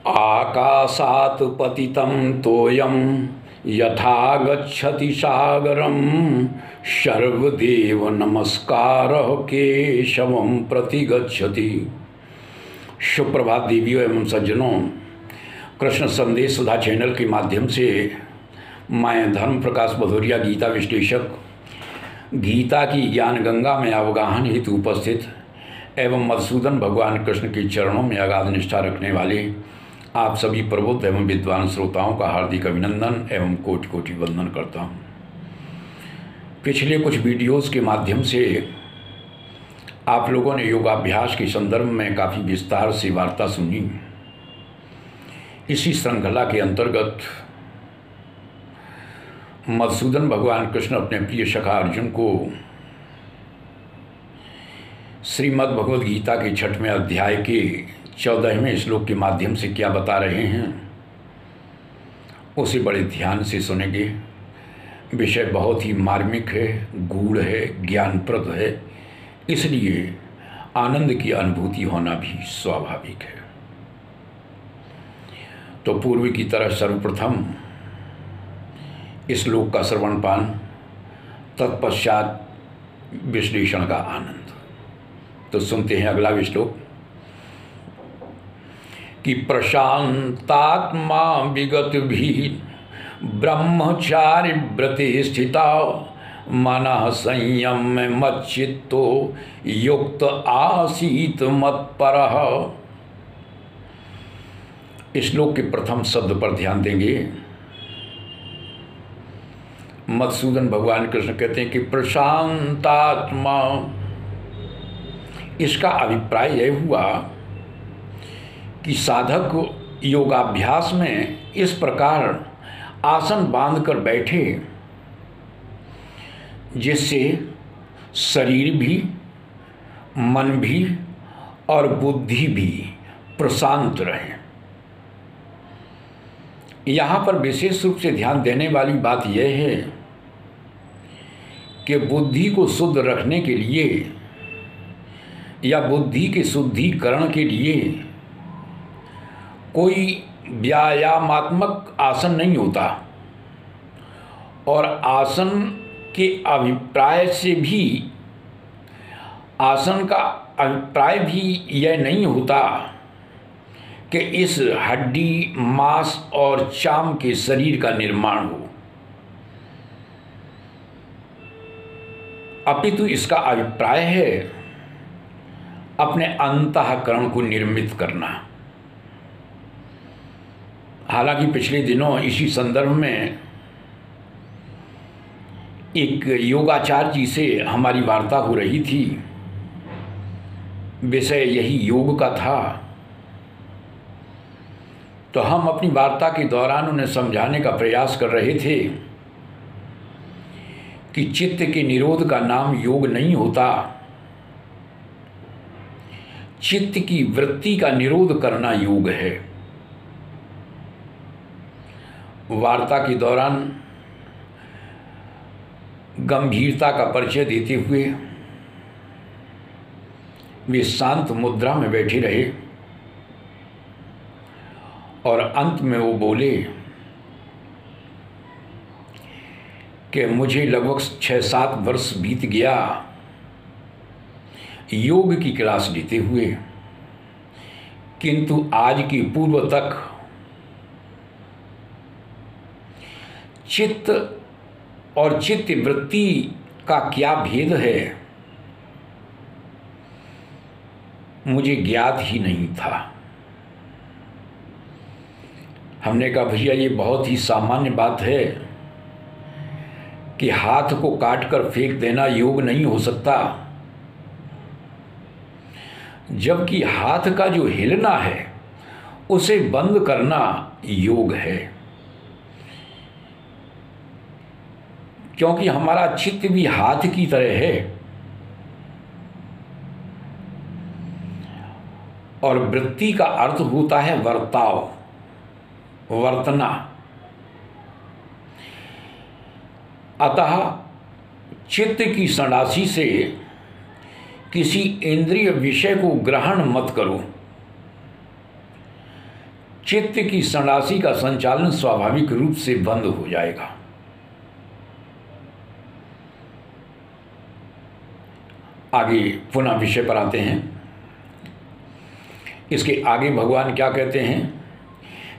आकाशात् पतितं तोयं यथा गच्छति सागरं सर्वदेव नमस्कारः केशवं प्रति गच्छति। सुप्रभात देवियों एवं सज्जनों, कृष्ण संदेश सुधा चैनल के माध्यम से मैं धर्म प्रकाश भदौरिया गीता विश्लेषक गीता की ज्ञान गंगा में अवगाहन हेतु उपस्थित एवं मधुसूदन भगवान कृष्ण के चरणों में अगाध निष्ठा रखने वाले आप सभी प्रबुद्ध एवं विद्वान श्रोताओं का हार्दिक अभिनंदन एवं कोटि कोटि वंदन करता हूँ। पिछले कुछ वीडियोस के माध्यम से आप लोगों ने योगाभ्यास के संदर्भ में काफ़ी विस्तार से वार्ता सुनी। इसी श्रृंखला के अंतर्गत मधुसूदन भगवान कृष्ण अपने प्रिय सखा अर्जुन को श्रीमद् भगवद गीता के 6वें अध्याय के 14वें श्लोक के माध्यम से क्या बता रहे हैं उसे बड़े ध्यान से सुनेंगे। विषय बहुत ही मार्मिक है, गूढ़ है, ज्ञानप्रद है, इसलिए आनंद की अनुभूति होना भी स्वाभाविक है। तो पूर्व की तरह सर्वप्रथम इस श्लोक का श्रवणपान, तत्पश्चात विश्लेषण का आनंद। तो सुनते हैं अगला श्लोक कि प्रशांतात्मा विगत भी ब्रह्मचारि व्रते स्थिता मनः संयम मच्चित्तो युक्त आसीत मत्परः। इस श्लोक के प्रथम शब्द पर ध्यान देंगे। मधुसूदन भगवान कृष्ण कहते हैं कि प्रशांतात्मा, इसका अभिप्राय यह हुआ कि साधक योगाभ्यास में इस प्रकार आसन बांधकर बैठे जिससे शरीर भी, मन भी और बुद्धि भी प्रशांत रहे। यहाँ पर विशेष रूप से ध्यान देने वाली बात यह है कि बुद्धि को शुद्ध रखने के लिए या बुद्धि के शुद्धिकरण के लिए कोई व्यायामात्मक आसन नहीं होता, और आसन के अभिप्राय से भी, आसन का अभिप्राय भी यह नहीं होता कि इस हड्डी, मांस और चाम के शरीर का निर्माण हो, अपितु इसका अभिप्राय है अपने अंतःकरण को निर्मित करना। हालांकि पिछले दिनों इसी संदर्भ में एक योगाचार्य जी से हमारी वार्ता हो रही थी। विषय यही योग का था। तो हम अपनी वार्ता के दौरान उन्हें समझाने का प्रयास कर रहे थे कि चित्त के निरोध का नाम योग नहीं होता, चित्त की वृत्ति का निरोध करना योग है। वार्ता के दौरान गंभीरता का परिचय देते हुए वे शांत मुद्रा में बैठे रहे और अंत में वो बोले कि मुझे लगभग 6-7 वर्ष बीत गया योग की क्लास लेते हुए, किंतु आज की पूर्व तक चित्त और चित्त वृत्ति का क्या भेद है मुझे ज्ञात ही नहीं था। हमने कहा भैया ये बहुत ही सामान्य बात है कि हाथ को काट कर फेंक देना योग नहीं हो सकता, जबकि हाथ का जो हिलना है उसे बंद करना योग है। क्योंकि हमारा चित्त भी हाथ की तरह है और वृत्ति का अर्थ होता है वर्ताव, वर्तना। अतः चित्त की सड़ासी से किसी इंद्रिय विषय को ग्रहण मत करो, चित्त की संडासी का संचालन स्वाभाविक रूप से बंद हो जाएगा। आगे पुनः विषय पर आते हैं। इसके आगे भगवान क्या कहते हैं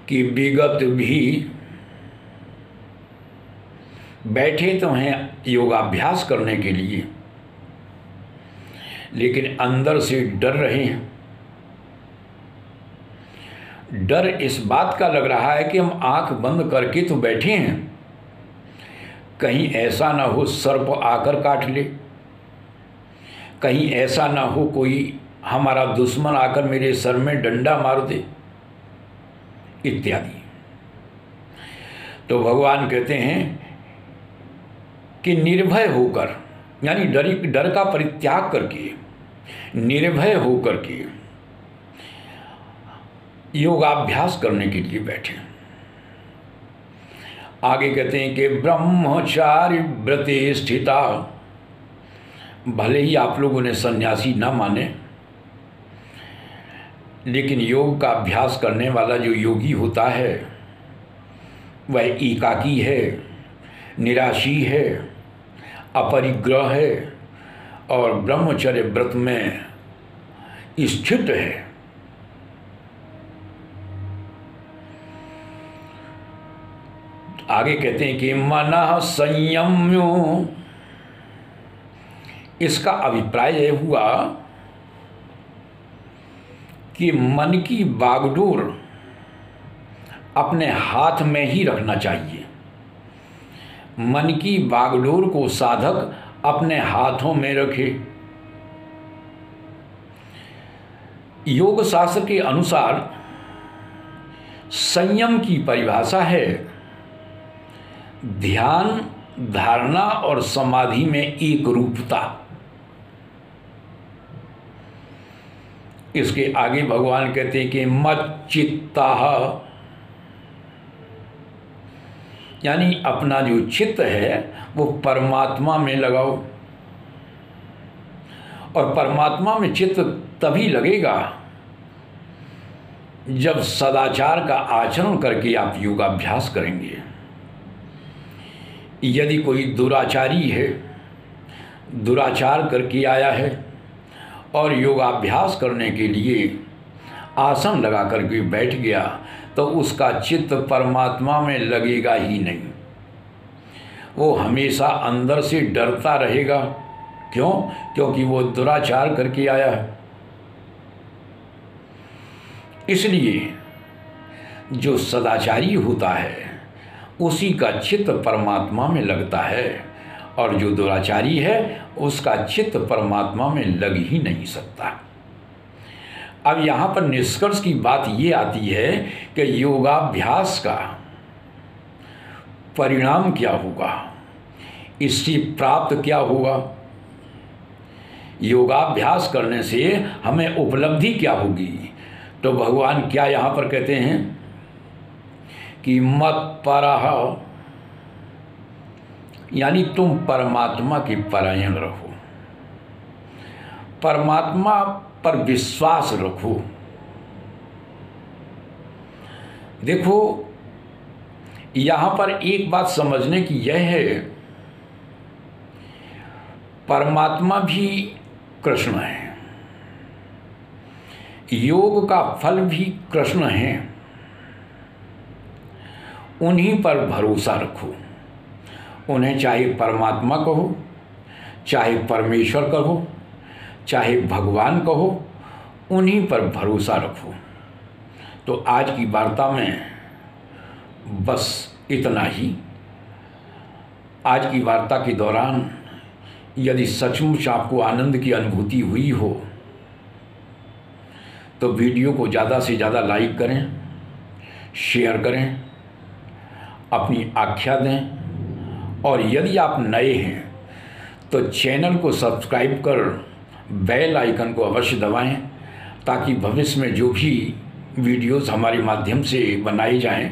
कि विगत भी बैठे तो हैं योगाभ्यास करने के लिए, लेकिन अंदर से डर रहे हैं। डर इस बात का लग रहा है कि हम आंख बंद करके तो बैठे हैं, कहीं ऐसा ना हो सर्प आकर काट ले, कहीं ऐसा ना हो कोई हमारा दुश्मन आकर मेरे सर में डंडा मार दे, इत्यादि। तो भगवान कहते हैं कि निर्भय होकर, यानी डर का परित्याग करके निर्भय होकर के योगाभ्यास करने के लिए बैठे। आगे कहते हैं कि ब्रह्मचार्य व्रते स्थिता, भले ही आप लोगों ने सन्यासी ना माने, लेकिन योग का अभ्यास करने वाला जो योगी होता है वह एकाकी है, निराशी है, अपरिग्रह है और ब्रह्मचर्य व्रत में स्थित है। आगे कहते हैं कि मनः संयम्यो, इसका अभिप्राय यह हुआ कि मन की बागडोर अपने हाथ में ही रखना चाहिए। मन की बागडोर को साधक अपने हाथों में रखे। योग शास्त्र के अनुसार संयम की परिभाषा है ध्यान, धारणा और समाधि में एक रूपता। इसके आगे भगवान कहते हैं कि मच्चित्ताः, यानी अपना जो चित्त है वो परमात्मा में लगाओ। और परमात्मा में चित्त तभी लगेगा जब सदाचार का आचरण करके आप योगाभ्यास करेंगे। यदि कोई दुराचारी है, दुराचार करके आया है और योगाभ्यास करने के लिए आसन लगा करके बैठ गया, तो उसका चित्त परमात्मा में लगेगा ही नहीं। वो हमेशा अंदर से डरता रहेगा। क्यों? क्योंकि वो दुराचार करके आया है। इसलिए जो सदाचारी होता है उसी का चित्त परमात्मा में लगता है, और जो दुराचारी है उसका चित्त परमात्मा में लग ही नहीं सकता। अब यहाँ पर निष्कर्ष की बात ये आती है कि योगाभ्यास का परिणाम क्या होगा, इससे प्राप्त क्या होगा, योगाभ्यास करने से हमें उपलब्धि क्या होगी। तो भगवान क्या यहाँ पर कहते हैं कि मत्परः, यानी तुम परमात्मा के परायण रहो, परमात्मा पर विश्वास रखो। देखो, यहाँ पर एक बात समझने की यह है, परमात्मा भी कृष्ण है, योग का फल भी कृष्ण है। उन्हीं पर भरोसा रखो। उन्हें चाहे परमात्मा कहो, चाहे परमेश्वर कहो, चाहे भगवान कहो, उन्हीं पर भरोसा रखो। तो आज की वार्ता में बस इतना ही। आज की वार्ता के दौरान यदि सचमुच आपको आनंद की अनुभूति हुई हो तो वीडियो को ज़्यादा से ज़्यादा लाइक करें, शेयर करें, अपनी आख्या दें, और यदि आप नए हैं तो चैनल को सब्सक्राइब कर बेल आइकन को अवश्य दबाएं, ताकि भविष्य में जो भी वीडियोस हमारे माध्यम से बनाए जाएं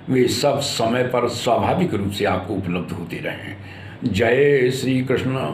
वे सब समय पर स्वाभाविक रूप से आपको उपलब्ध होते रहें। जय श्री कृष्ण।